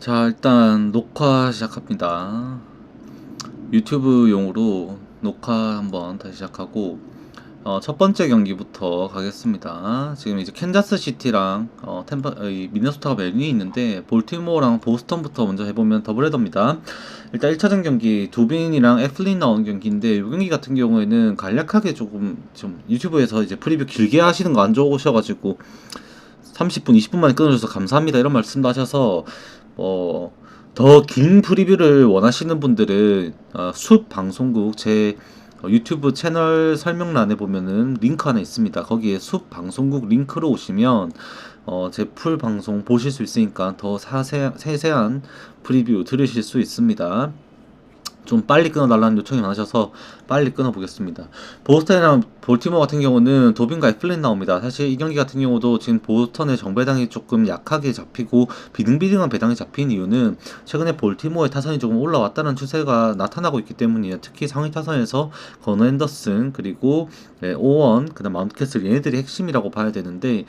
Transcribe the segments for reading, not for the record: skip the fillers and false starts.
자, 일단 녹화 시작합니다. 유튜브용으로 녹화 한번 다시 시작하고, 첫 번째 경기부터 가겠습니다. 지금 이제 캔자스 시티랑 이 미네소타가 메뉴에 있는데, 볼티모어랑 보스턴부터 먼저 해보면 더블헤더입니다. 일단 1차전 경기 두빈이랑 애플린 나오는 경기인데, 이 경기 같은 경우에는 간략하게 조금 좀 유튜브에서 이제 프리뷰 길게 하시는 거 안 좋으셔가지고 30분, 20분 만에 끊어줘서 감사합니다 이런 말씀도 하셔서 더 긴 프리뷰를 원하시는 분들은 숲 방송국 제 유튜브 채널 설명란에 보면은 링크 하나 있습니다. 거기에 숲 방송국 링크로 오시면 제 풀 방송 보실 수 있으니까 더 세세한 프리뷰 들으실 수 있습니다. 좀 빨리 끊어달라는 요청이 많으셔서 빨리 끊어보겠습니다. 보스턴이랑 볼티모어 같은 경우는 도빈과 애플린 나옵니다. 사실 이 경기 같은 경우도 지금 보스턴의 정배당이 조금 약하게 잡히고 비등비등한 배당이 잡힌 이유는 최근에 볼티모어의 타선이 조금 올라왔다는 추세가 나타나고 있기 때문이에요. 특히 상위 타선에서 건너 앤더슨 그리고 오원 그다음 마운트캐슬 얘네들이 핵심이라고 봐야 되는데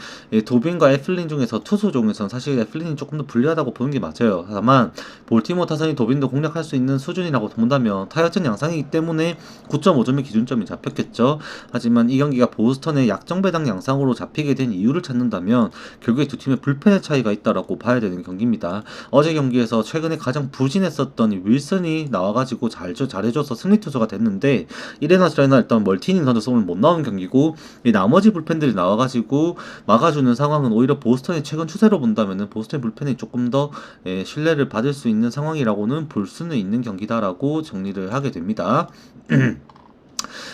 도빈과 애플린 중에서 투수 중에서는 사실 애플린이 조금 더 불리하다고 보는 게 맞아요. 다만 볼티모어 타선이 도빈도 공략할 수 있는 수준이라고 본다면 타협전 양상이기 때문에 9.5점의 기준점이 잡혔겠죠. 하지만 이 경기가 보스턴의 약정 배당 양상으로 잡히게 된 이유를 찾는다면 결국에 두 팀의 불펜의 차이가 있다라고 봐야 되는 경기입니다. 어제 경기에서 최근에 가장 부진했었던 이 윌슨이 나와가지고 잘해줘서 승리 투수가 됐는데 이레나 저레나 일단 멀티닝 던져서 오늘 못 나오는 경기고 이 나머지 불펜들이 나와가지고 막아주는 상황은 오히려 보스턴의 최근 추세로 본다면은 보스턴 불펜이 조금 더 신뢰를 받을 수 있는 상황이라고는 볼 수는 있는 경기다라고 정리를 하게 됩니다.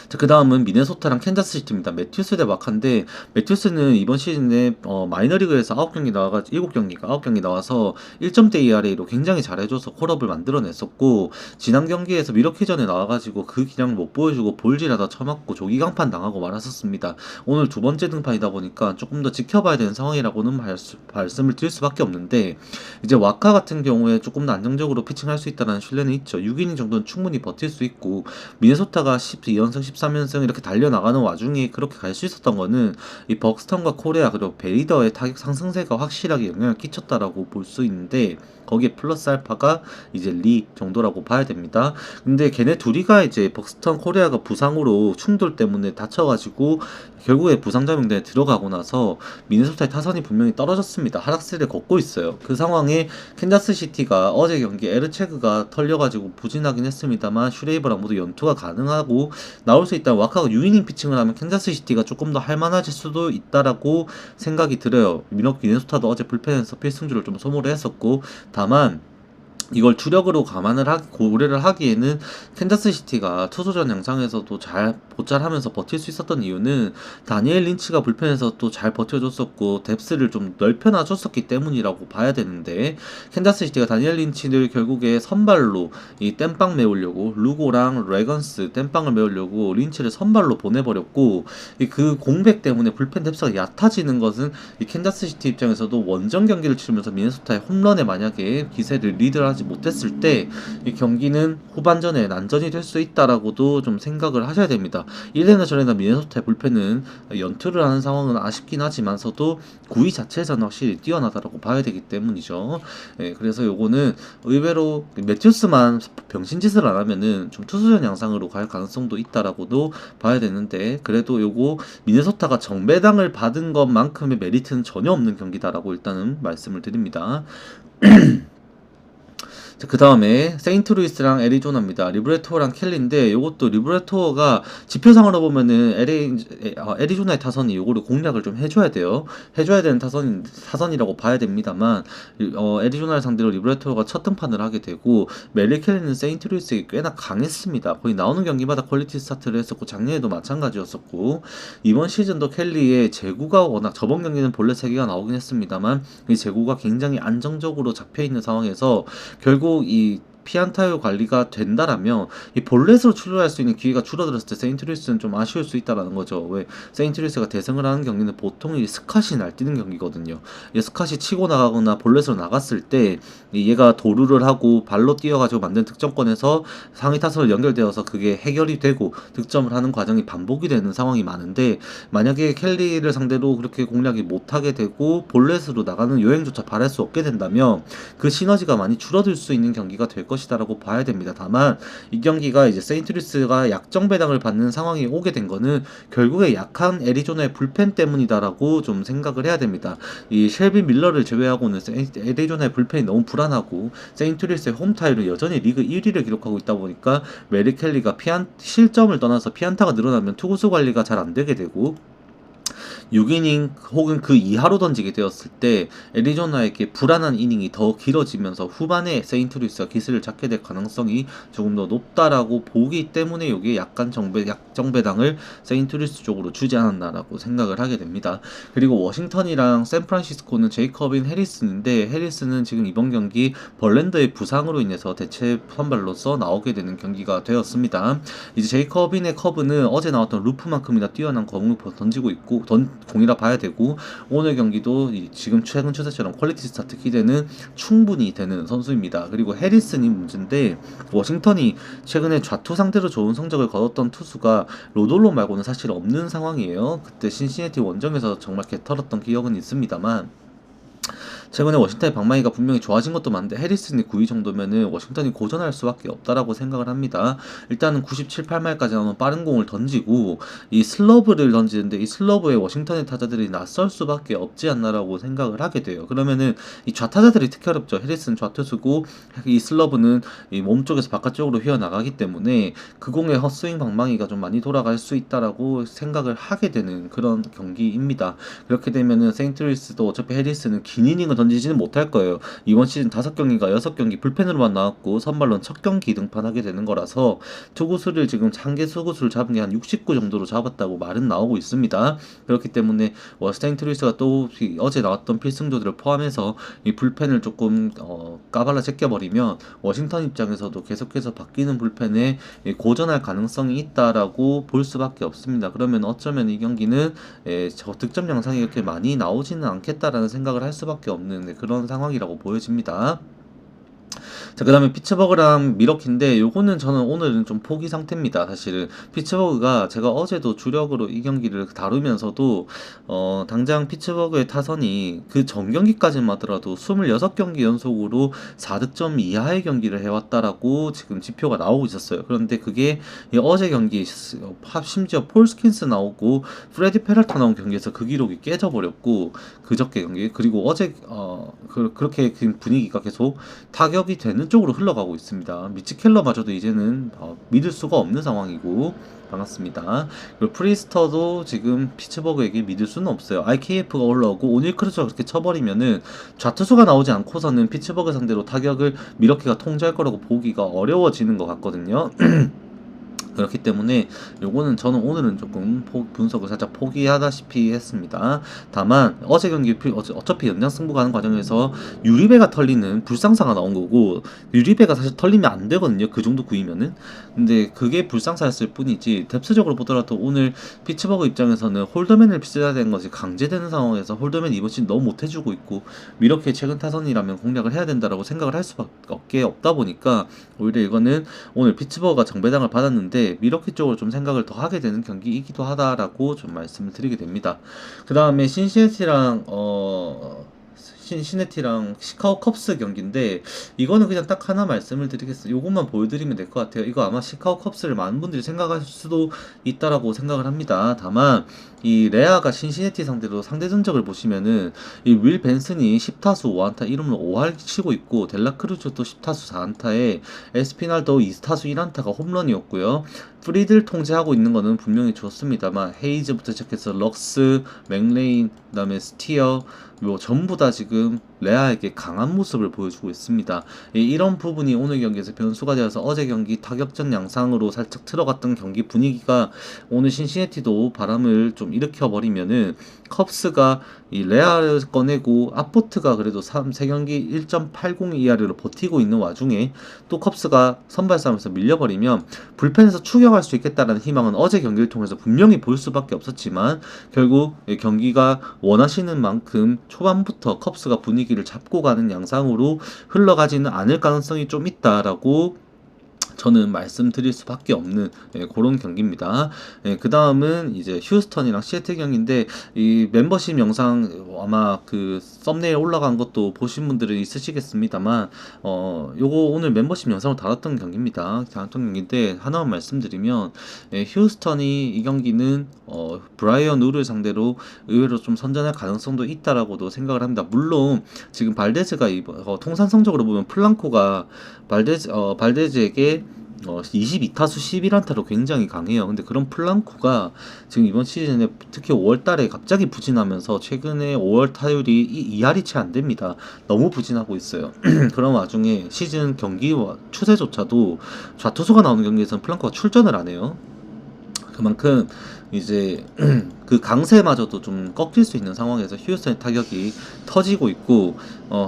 자, 그 다음은 미네소타랑 캔자스시티입니다. 매튜스 대 마카인데 매튜스는 이번 시즌에 마이너리그에서 9경기 나와가지고 7경기가 9경기 나와서 1점대 ERA로 굉장히 잘해줘서 콜업을 만들어냈었고 지난 경기에서 미러키전에 나와가지고 그 기량을 못 보여주고 볼질하다 쳐맞고 조기강판 당하고 말았었습니다. 오늘 두 번째 등판이다 보니까 조금 더 지켜봐야 되는 상황이라고는 말씀을 드릴 수밖에 없는데 이제 와카 같은 경우에 조금 더 안정적으로 피칭할 수 있다는 신뢰는 있죠. 6이닝 정도는 충분히 버틸 수 있고 미네소타가 12연승 13연승 이렇게 달려나가는 와중에 그렇게 갈 수 있었던 거는 이 벅스턴과 코리아 그리고 베이더의 타격 상승세가 확실하게 영향을 끼쳤다라고 볼 수 있는데 거기에 플러스 알파가 이제 리 정도라고 봐야 됩니다. 근데 걔네 둘이가 이제 벅스턴 코리아가 부상으로 충돌 때문에 다쳐가지고 결국에 부상 자명대에 들어가고 나서 미네소타의 타선이 분명히 떨어졌습니다. 하락세를 걷고 있어요. 그 상황에 캔자스 시티가 어제 경기 에르체그가 털려가지고 부진하긴 했습니다만 슈레이버랑 모두 연투가 가능하고 나올 수 있다. 와카가 6이닝 피칭을 하면 캔자스 시티가 조금 더 할만해질 수도 있다라고 생각이 들어요. 미네소타도 어제 불펜에서 필승주를 좀 소모를 했었고 다만 이걸 주력으로 고려를 하기에는 캔자스 시티가 투수전 양상에서도 잘 보잘하면서 버틸 수 있었던 이유는 다니엘 린치가 불펜에서 또 잘 버텨줬었고 뎁스를 좀 넓혀놔줬었기 때문이라고 봐야 되는데 캔자스 시티가 다니엘 린치를 결국에 선발로 이 땜빵 메우려고 루고랑 레건스 땜빵을 메우려고 린치를 선발로 보내버렸고 그 공백 때문에 불펜 뎁스가 얕아지는 것은 이 캔자스 시티 입장에서도 원정 경기를 치르면서 미네소타의 홈런에 만약에 기세를 리드하지 못했을 때 이 경기는 후반전에 난전이 될 수 있다라고도 좀 생각을 하셔야 됩니다. 이래나 저래나 미네소타의 불펜은 연투를 하는 상황은 아쉽긴 하지만서도 구위 자체에서는 확실히 뛰어나다라고 봐야 되기 때문이죠. 그래서 요거는 의외로 매튜스만 병신짓을 안 하면은 좀 투수전 양상으로 갈 가능성도 있다라고도 봐야 되는데 그래도 요거 미네소타가 정배당을 받은 것만큼의 메리트는 전혀 없는 경기다라고 일단은 말씀을 드립니다. 그 다음에 세인트루이스랑 애리조나입니다. 리브레토어랑 켈리인데 이것도 리브레토어가 지표상으로 보면은 애리조나의 타선이 요거를 공략을 좀 해줘야 돼요. 해줘야 되는 타선이라고 봐야 됩니다만 애리조나를 상대로 리브레토어가 첫 등판을 하게 되고 멜리 켈리는 세인트루이스에 꽤나 강했습니다. 거의 나오는 경기마다 퀄리티 스타트를 했었고 작년에도 마찬가지였었고 이번 시즌도 켈리의 제구가 워낙 저번 경기는 본래 3개가 나오긴 했습니다만 이 제구가 굉장히 안정적으로 잡혀있는 상황에서 결국 이 피안타율 관리가 된다라면 이 볼넷으로 출루할 수 있는 기회가 줄어들었을 때 세인트루이스는 좀 아쉬울 수 있다라는 거죠. 왜 세인트루이스가 대승을 하는 경기는 보통 이 스캇이 날뛰는 경기거든요. 이 스캇이 치고 나가거나 볼넷으로 나갔을 때 얘가 도루를 하고 발로 뛰어가지고 만든 득점권에서 상위 타선을 연결되어서 그게 해결이 되고 득점을 하는 과정이 반복이 되는 상황이 많은데, 만약에 켈리를 상대로 그렇게 공략이 못하게 되고 볼넷으로 나가는 요행조차 바랄 수 없게 된다면 그 시너지가 많이 줄어들 수 있는 경기가 될 것이다라고 봐야 됩니다. 다만 이 경기가 이제 세인트루이스가 약정 배당을 받는 상황이 오게 된 거는 결국에 약한 애리조나의 불펜 때문이다라고 좀 생각을 해야 됩니다. 이 셸비 밀러를 제외하고는 애리조나의 불펜이 너무 불안하고 세인트루이스의 홈타율은 여전히 리그 1위를 기록하고 있다 보니까 메리 켈리가 실점을 떠나서 피안타가 늘어나면 투구수 관리가 잘 안 되게 되고 6이닝 혹은 그 이하로 던지게 되었을 때 애리조나에게 불안한 이닝이 더 길어지면서 후반에 세인트루이스가 기세를 잡게 될 가능성이 조금 더 높다라고 보기 때문에 여기에 약간 약정배당을 세인트루이스 쪽으로 주지 않았나라고 생각을 하게 됩니다. 그리고 워싱턴이랑 샌프란시스코는 제이커빈 해리슨인데, 해리슨은 지금 이번 경기 벌랜드의 부상으로 인해서 대체 선발로서 나오게 되는 경기가 되었습니다. 이제 제이커빈의 커브는 어제 나왔던 루프만큼이나 뛰어난 공을 던지고 있고 공이라 봐야 되고, 오늘 경기도 지금 최근 추세처럼 퀄리티 스타트 기대는 충분히 되는 선수입니다. 그리고 해리슨이 문제인데, 워싱턴이 최근에 좌투 상대로 좋은 성적을 거뒀던 투수가 로돌로 말고는 사실 없는 상황이에요. 그때 신시내티 원정에서 정말 개털었던 기억은 있습니다만, 최근에 워싱턴의 방망이가 분명히 좋아진 것도 많은데 해리슨이 9위 정도면은 워싱턴이 고전할 수밖에 없다라고 생각을 합니다. 일단은 97, 8마일까지 나오는 빠른 공을 던지고 이 슬러브를 던지는데, 이 슬러브에 워싱턴의 타자들이 낯설 수밖에 없지 않나라고 생각을 하게 돼요. 그러면은 이 좌타자들이 특히 어렵죠. 해리슨 좌투수고 이 슬러브는 이 몸쪽에서 바깥쪽으로 휘어나가기 때문에 그 공의 헛스윙 방망이가 좀 많이 돌아갈 수 있다라고 생각을 하게 되는 그런 경기입니다. 그렇게 되면은 세인트루이스도 어차피 해리슨은 긴 이닝을 던지지는 못할 거예요. 이번 시즌 5경기가 6경기 불펜으로만 나왔고 선발로는 첫 경기 등판하게 되는 거라서 투구수를 지금 한개 투구수를 잡은 게 한 69 정도로 잡았다고 말은 나오고 있습니다. 그렇기 때문에 세인트루이스가 또 어제 나왔던 필승조들을 포함해서 이 불펜을 조금 까발라 제껴버리면 워싱턴 입장에서도 계속해서 바뀌는 불펜에 고전할 가능성이 있다라고 볼 수밖에 없습니다. 그러면 어쩌면 이 경기는 득점 양상이 이렇게 많이 나오지는 않겠다라는 생각을 할 수밖에 없는 그런 상황이라고 보여집니다. 자, 그 다음에 피츠버그랑 미러키인데 요거는 저는 오늘은 좀 포기 상태입니다. 사실은 피츠버그가 제가 어제도 주력으로 이 경기를 다루면서도 당장 피츠버그의 타선이 그 전경기까지만 하더라도 26경기 연속으로 4득점 이하의 경기를 해왔다라고 지금 지표가 나오고 있었어요. 그런데 그게 어제 경기 심지어 폴 스킨스 나오고 프레디 페랄타 나온 경기에서 그 기록이 깨져버렸고, 그저께 경기 그리고 어제 그렇게 분위기가 계속 타격이 되는 쪽으로 흘러가고 있습니다. 미치 켈러마저도 이제는 믿을 수가 없는 상황이고, 반갑습니다. 그리고 프리스터도 지금 피츠버그에게 믿을 수는 없어요. IKF가 올라오고 오닐 크루즈가 그렇게 쳐버리면은 좌투수가 나오지 않고서는 피츠버그 상대로 타격을 미러키가 통제할 거라고 보기가 어려워지는 것 같거든요. 그렇기 때문에 요거는 저는 오늘은 조금 분석을 살짝 포기하다시피 했습니다. 다만 어제 경기 어차피 연장승부 가는 과정에서 유리배가 털리는 불상사가 나온 거고, 유리배가 사실 털리면 안 되거든요. 그 정도 구이면은. 근데 그게 불상사였을 뿐이지 뎁스적으로 보더라도 오늘 피츠버그 입장에서는 홀더맨을 비춰야 되는 것이 강제되는 상황에서 홀더맨 이번 시즌 너무 못해주고 있고 이렇게 최근 타선이라면 공략을 해야 된다라고 생각을 할 수밖에 없다 보니까 오히려 이거는 오늘 피츠버그가 정배당을 받았는데 미러키 쪽으로 좀 생각을 더 하게 되는 경기이기도 하다라고 좀 말씀을 드리게 됩니다. 그 다음에 신시내티랑 시카고 컵스 경기인데, 이거는 그냥 딱 하나 말씀을 드리겠습니다. 요것만 보여드리면 될 것 같아요. 이거 아마 시카고 컵스를 많은 분들이 생각할 수도 있다라고 생각을 합니다. 다만 이 레아가 신시내티 상대로 상대 전적을 보시면은 이 윌 벤슨이 10타수 5안타 1홈런 5할 치고 있고, 델라크루즈도 10타수 4안타에 에스피날도 2타수 1안타가 홈런이었고요. 프리드를 통제하고 있는 거는 분명히 좋습니다만 헤이즈부터 시작해서 럭스, 맥레인, 그 다음에 스티어 전부 다 지금 레아에게 강한 모습을 보여주고 있습니다. 이런 부분이 오늘 경기에서 변수가 되어서 어제 경기 타격전 양상으로 살짝 들어갔던 경기 분위기가 오늘 신시내티도 바람을 좀 일으켜버리면은 컵스가 이 레아를 꺼내고 아포트가 그래도 3경기 1.80 이하를 버티고 있는 와중에 또 컵스가 선발 싸움에서 밀려버리면 불펜에서 추격할 수 있겠다라는 희망은 어제 경기를 통해서 분명히 볼 수밖에 없었지만 결국 경기가 원하시는 만큼 초반부터 컵스가 분위기를 잡고 가는 양상으로 흘러가지는 않을 가능성이 좀 있다라고 저는 말씀드릴 수밖에 없는 그런 경기입니다. 그 다음은 이제 휴스턴이랑 시애틀 경기인데 이 멤버십 영상 아마 그 썸네일 올라간 것도 보신 분들은 있으시겠습니다만 요거 오늘 멤버십 영상을 달았던 경기입니다. 달았던 경기인데 하나만 말씀드리면 휴스턴이 이 경기는 브라이언 우를 상대로 의외로 좀 선전할 가능성도 있다라고도 생각을 합니다. 물론 지금 발데즈가 통산 성적으로 보면 플랑코가 발데즈에게 22타수 11안타로 굉장히 강해요. 근데 그런 플랑코가 지금 이번 시즌에 특히 5월달에 갑자기 부진하면서 최근에 5월 타율이 2할이 채 안 됩니다. 너무 부진하고 있어요. 그런 와중에 시즌 경기와 추세조차도 좌투수가 나오는 경기에서는 플랑코가 출전을 안 해요. 그만큼 이제 그 강세마저도 좀 꺾일 수 있는 상황에서 휴스턴의 타격이 터지고 있고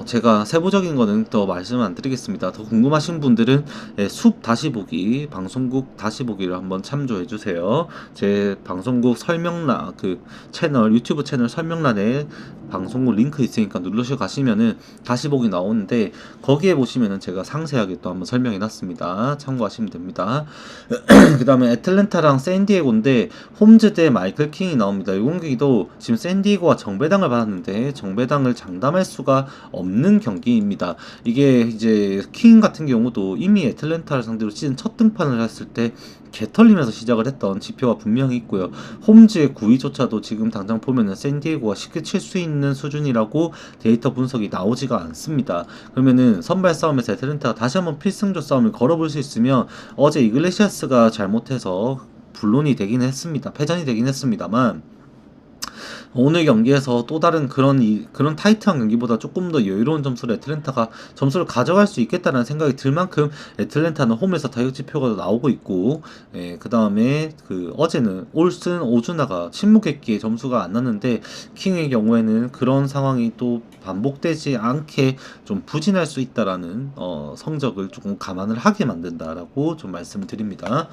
제가 세부적인 거는 더 말씀을 안 드리겠습니다. 더 궁금하신 분들은 숲 다시 보기 방송국 다시 보기를 한번 참조해 주세요. 제 방송국 설명란 그 채널 유튜브 채널 설명란에 방송국 링크 있으니까 누르셔 가시면은 다시 보기 나오는데 거기에 보시면은 제가 상세하게 또 한번 설명해 놨습니다. 참고하시면 됩니다. 그 다음에 애틀랜타랑 샌디에고인데 홈즈 대 마이클 킹이 나옵니다. 이 경기도 지금 샌디에고가 정배당을 받았는데 정배당을 장담할 수가 없는 경기입니다. 이게 이제 킹 같은 경우도 이미 애틀랜타를 상대로 시즌 첫 등판을 했을 때 개털리면서 시작을 했던 지표가 분명히 있고요. 홈즈의 9위조차도 지금 당장 보면은 샌디에고가 쉽게 칠 수 있는 수준이라고 데이터 분석이 나오지가 않습니다. 그러면은 선발 싸움에서 애틀랜타가 다시 한번 필승조 싸움을 걸어볼 수 있으면 어제 이글레시아스가 잘못해서 불론이 되긴 했습니다. 패전이 되긴 했습니다만 오늘 경기에서 또 다른 그런 타이트한 경기보다 조금 더 여유로운 점수로 애틀랜타가 점수를 가져갈 수 있겠다는 생각이 들 만큼 애틀랜타는 홈에서 타격 지표가 나오고 있고 그 다음에 어제는 올슨 오주나가 침묵했기에 점수가 안 났는데 킹의 경우에는 그런 상황이 또 반복되지 않게 좀 부진할 수 있다라는 성적을 조금 감안을 하게 만든다라고 좀 말씀을 드립니다.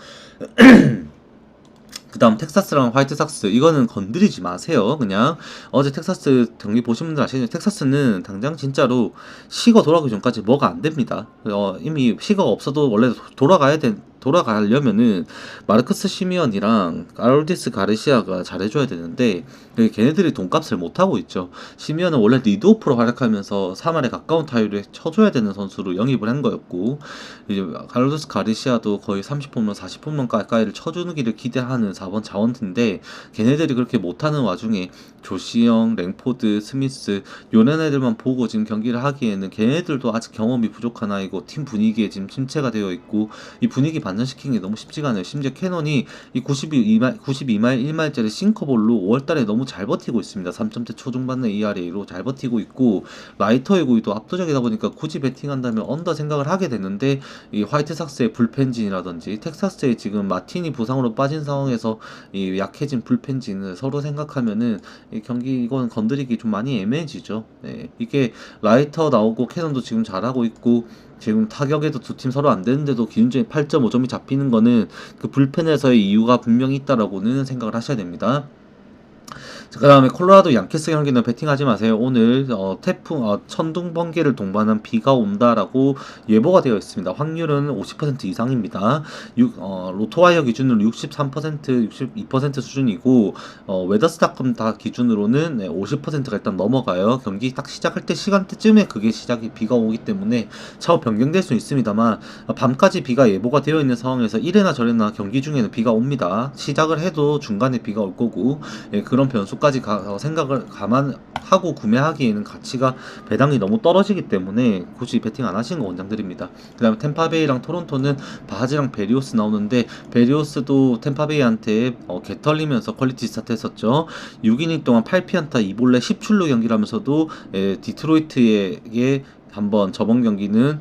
그 다음 텍사스랑 화이트삭스 이거는 건드리지 마세요. 그냥 어제 텍사스 경기 보신 분들 아시겠지만 텍사스는 당장 진짜로 시거 돌아오기 전까지 뭐가 안 됩니다. 이미 시거가 없어도 원래 돌아가려면은 마르크스 시미언이랑 아롤디스 가르시아가 잘해줘야 되는데 걔네들이 돈값을 못하고 있죠. 시미언은 원래 리드오프로 활약하면서 3할에 가까운 타율에 쳐줘야 되는 선수로 영입을 한 거였고 이제 아롤디스 가르시아도 거의 30홈런 40홈런 가까이를 쳐주기를 기대하는 4번 자원인데 걔네들이 그렇게 못하는 와중에 조시영, 랭포드, 스미스 요런 애들만 보고 지금 경기를 하기에는 걔네들도 아직 경험이 부족한 아이고 팀 분위기에 지금 침체가 되어 있고 이 분위기 반전시키는 게 너무 쉽지가 않아요. 심지어 캐논이 이 92마일 1마일짜리 싱커볼로 5월달에 너무 잘 버티고 있습니다. 3점대 초중반의 ERA로 잘 버티고 있고 라이터의 구위도 압도적이다 보니까 굳이 배팅한다면 언더 생각을 하게 됐는데 이 화이트삭스의 불펜진이라든지 텍사스의 지금 마틴이 부상으로 빠진 상황에서 이 약해진 불펜진을 서로 생각하면은 이 경기 이건 건드리기 좀 많이 애매해지죠. 이게 라이터 나오고 캐논도 지금 잘하고 있고 지금 타격에도 두 팀 서로 안 되는데도 기준점이 8.5점이 잡히는 거는 그 불펜에서의 이유가 분명히 있다라고는 생각을 하셔야 됩니다. 그 다음에 콜로라도 양키스 경기는 배팅하지 마세요. 오늘 태풍 천둥 번개를 동반한 비가 온다라고 예보가 되어 있습니다. 확률은 50% 이상입니다. 로토와이어 기준으로 63%, 62% 수준이고 웨더스닷컴 다 기준으로는 50%가 일단 넘어가요. 경기 딱 시작할 때 시간대쯤에 그게 시작이 비가 오기 때문에 차후 변경될 수 있습니다만 밤까지 비가 예보가 되어 있는 상황에서 이래나 저래나 경기 중에는 비가 옵니다. 시작을 해도 중간에 비가 올 거고 그런 변수 투수까지 생각을 감안하고 구매하기에는 가치가 배당이 너무 떨어지기 때문에 굳이 베팅 안 하시는 거 원장드립니다. 그 다음에 템파베이랑 토론토는 바하즈랑 베리오스 나오는데, 베리오스도 템파베이한테 개 털리면서 퀄리티 스타트 했었죠. 6이닝 동안 8피안타 2볼넷 10출루 경기를 하면서도 디트로이트에게 한번 저번 경기는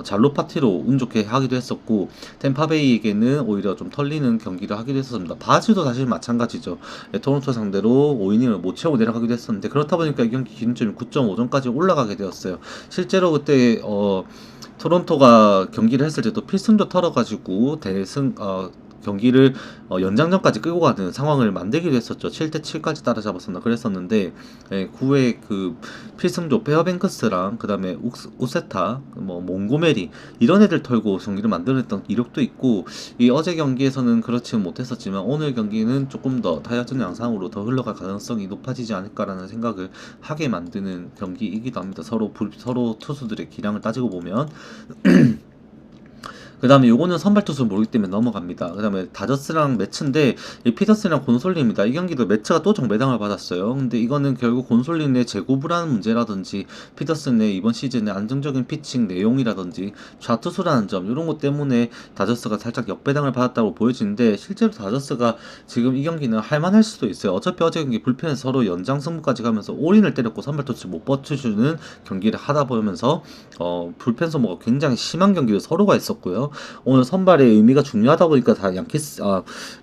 잘로 파티로 운 좋게 하기도 했었고, 템파베이에게는 오히려 좀 털리는 경기를 하기도 했었습니다. 바즈도 사실 마찬가지죠. 토론토 상대로 5이닝을 못 채우고 내려가기도 했었는데, 그렇다 보니까 이 경기 기준점이 9.5점까지 올라가게 되었어요. 실제로 그때 토론토가 경기를 했을 때도 필승조 털어가지고 경기를 연장전까지 끌고 가는 상황을 만들기도 했었죠. 7대7까지 따라잡았었나 그랬었는데, 9회 그 필승조 페어뱅크스랑 그 다음에 우세타, 몽고메리 이런 애들 털고 경기를 만들어냈던 이력도 있고, 이 어제 경기에서는 그렇지는 못했었지만 오늘 경기는 조금 더 타협전 양상으로 더 흘러갈 가능성이 높아지지 않을까라는 생각을 하게 만드는 경기이기도 합니다. 서로 투수들의 기량을 따지고 보면. 그 다음에 요거는 선발 투수 모르기 때문에 넘어갑니다. 그 다음에 다저스랑 매츠인데, 이 피터슨이랑 곤솔린입니다. 이 경기도 매츠가 또 정배당을 받았어요. 근데 이거는 결국 곤솔린의 재고불안 문제라든지, 피터슨의 이번 시즌의 안정적인 피칭 내용이라든지, 좌투수라는 점, 이런 것 때문에 다저스가 살짝 역배당을 받았다고 보여지는데, 실제로 다저스가 지금 이 경기는 할만할 수도 있어요. 어차피 어제 경기 불펜에서 서로 연장 승부까지 가면서 올인을 때렸고 선발 투수 못 버텨주는 경기를 하다 보면서 불펜 소모가 굉장히 심한 경기를 서로가 있었고요. 오늘 선발의 의미가 중요하다 보니까 다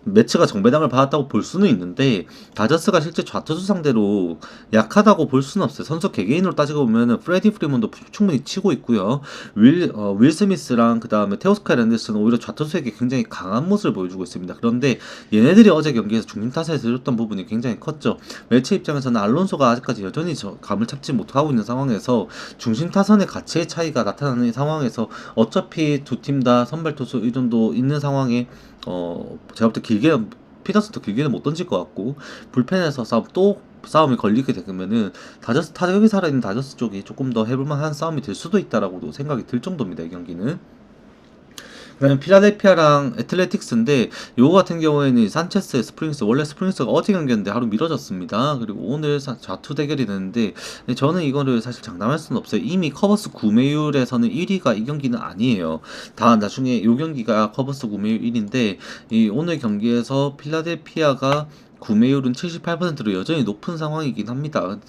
매치가 정배당을 받았다고 볼 수는 있는데, 다저스가 실제 좌투수 상대로 약하다고 볼 수는 없어요. 선수 개개인으로 따지고 보면은 프레디 프리먼도 충분히 치고 있고요. 윌 스미스랑 그 다음에 테오스카이 랜더스는 오히려 좌투수에게 굉장히 강한 모습을 보여주고 있습니다. 그런데 얘네들이 어제 경기에서 중심 타선에서 해줬던 부분이 굉장히 컸죠. 매치 입장에서는 알론소가 아직까지 여전히 감을 잡지 못하고 있는 상황에서 중심 타선의 가치의 차이가 나타나는 상황에서 어차피 두 팀 다 선발 투수 의존도 있는 상황에 제가 볼 때 피터슨도 길게는 못 던질 것 같고, 불펜에서 싸움이 걸리게 되면은 타격이 살아있는 다저스 쪽이 조금 더 해볼만한 싸움이 될 수도 있다라고도 생각이 들 정도입니다. 이 경기는. 그 다음에 필라델피아랑 애틀레틱스인데, 요거 같은 경우에는 산체스의 스프링스, 원래 스프링스가 어제 경기였는데 하루 미뤄졌습니다. 그리고 오늘 좌투 대결이 되는데, 저는 이거를 사실 장담할 수는 없어요. 이미 커버스 구매율에서는 1위가 이 경기는 아니에요. 나중에 요 경기가 커버스 구매율 1위인데, 이 오늘 경기에서 필라델피아가 구매율은 78%로 여전히 높은 상황이긴 합니다.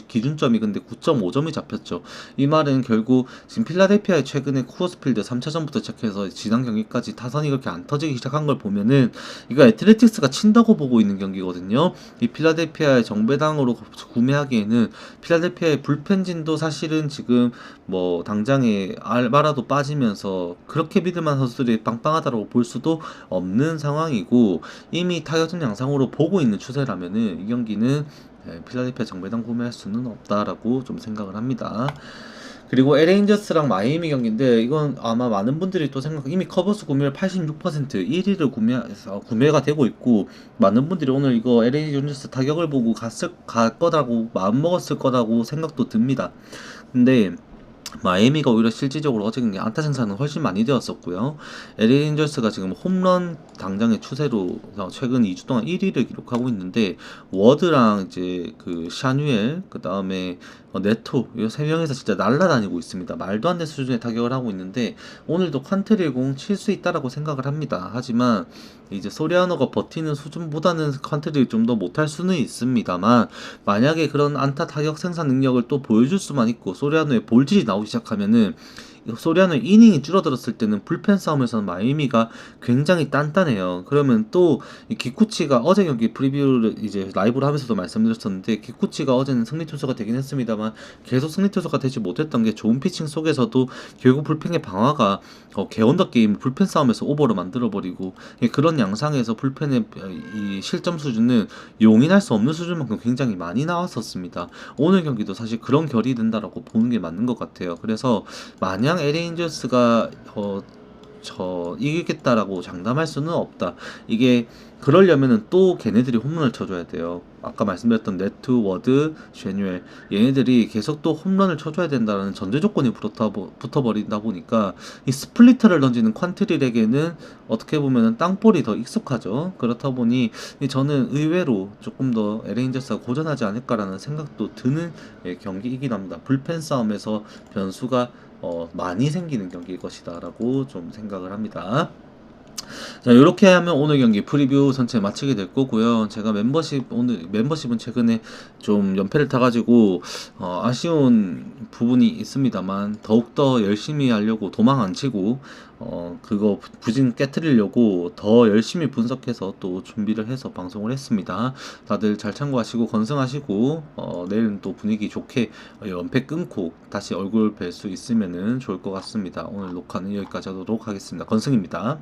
기준점이 근데 9.5점이 잡혔죠. 이 말은 결국 지금 필라델피아의 최근에 쿠어스필드 3차전부터 시작해서 지난 경기까지 타선이 그렇게 안 터지기 시작한 걸 보면은 이거 애틀레틱스가 친다고 보고 있는 경기거든요. 이 필라델피아의 정배당으로 구매하기에는 필라델피아의 불펜진도 사실은 지금 당장에 알바라도 빠지면서 그렇게 믿을만한 선수들이 빵빵하다고 볼 수도 없는 상황이고, 이미 타격전 양상으로 보고 있는 추세라면은 이 경기는 필라델피아 정배당 구매할 수는 없다라고 좀 생각을 합니다. 그리고 LA 인저스랑 마이애미 경기인데, 이건 아마 많은 분들이 또 이미 커버스 구매율 86% 1위를 구매가 되고 있고, 많은 분들이 오늘 이거 LA 인저스 타격을 보고 갈 거라고 마음 먹었을 거라고 생각도 듭니다. 근데 마이애미가 오히려 실질적으로 어제 경기 안타 생산은 훨씬 많이 되었었고요. LA 인저스가 지금 홈런 당장의 추세로 최근 2주 동안 1위를 기록하고 있는데, 워드랑 이제 그 샤뉴엘, 그 다음에 네토, 이 세 명에서 진짜 날아다니고 있습니다. 말도 안 되는 수준의 타격을 하고 있는데, 오늘도 칸트릴 공 칠 수 있다라고 생각을 합니다. 하지만 이제 소리아노가 버티는 수준보다는 칸트릴 좀 더 못할 수는 있습니다만, 만약에 그런 안타 타격 생산 능력을 또 보여줄 수만 있고 소리아노의 볼질이 나오기 시작하면은, 소리아노의 이닝이 줄어들었을 때는 불펜 싸움에서는 마이애미가 굉장히 단단해요. 그러면 또 기쿠치가 어제 경기 프리뷰를 이제 라이브로 하면서도 말씀드렸었는데, 기쿠치가 어제는 승리 투수가 되긴 했습니다만 계속 승리 투수가 되지 못했던 게, 좋은 피칭 속에서도 결국 불펜의 방어가 개원더 게임 불펜 싸움에서 오버로 만들어버리고, 그런 양상에서 불펜의 이 실점 수준은 용인할 수 없는 수준만큼 굉장히 많이 나왔었습니다. 오늘 경기도 사실 그런 결이 된다라고 보는 게 맞는 것 같아요. 그래서 마냥 LA 인저스가 이기겠다라고 장담할 수는 없다. 이게 그러려면은 또 걔네들이 홈런을 쳐줘야 돼요. 아까 말씀드렸던 네트, 워드, 쉐뉴엘 얘네들이 계속 또 홈런을 쳐줘야 된다는 전제 조건이 붙어버린다 보니까 이 스플리터를 던지는 퀀트릴에게는 어떻게 보면은 땅볼이 더 익숙하죠. 그렇다 보니 저는 의외로 조금 더 LA 인저스가 고전하지 않을까라는 생각도 드는 경기이긴 합니다. 불펜 싸움에서 변수가 많이 생기는 경기일 것이다라고 좀 생각을 합니다. 자, 이렇게 하면 오늘 경기 프리뷰 전체 마치게 될 거고요. 제가 멤버십은 최근에 좀 연패를 타가지고 아쉬운 부분이 있습니다만 더욱더 열심히 하려고 도망 안 치고 그거 부진 깨트리려고 더 열심히 분석해서 또 준비를 해서 방송을 했습니다. 다들 잘 참고하시고 건승하시고 내일은 또 분위기 좋게 연패 끊고 다시 얼굴 뵐 수 있으면은 좋을 것 같습니다. 오늘 녹화는 여기까지 하도록 하겠습니다. 건승입니다.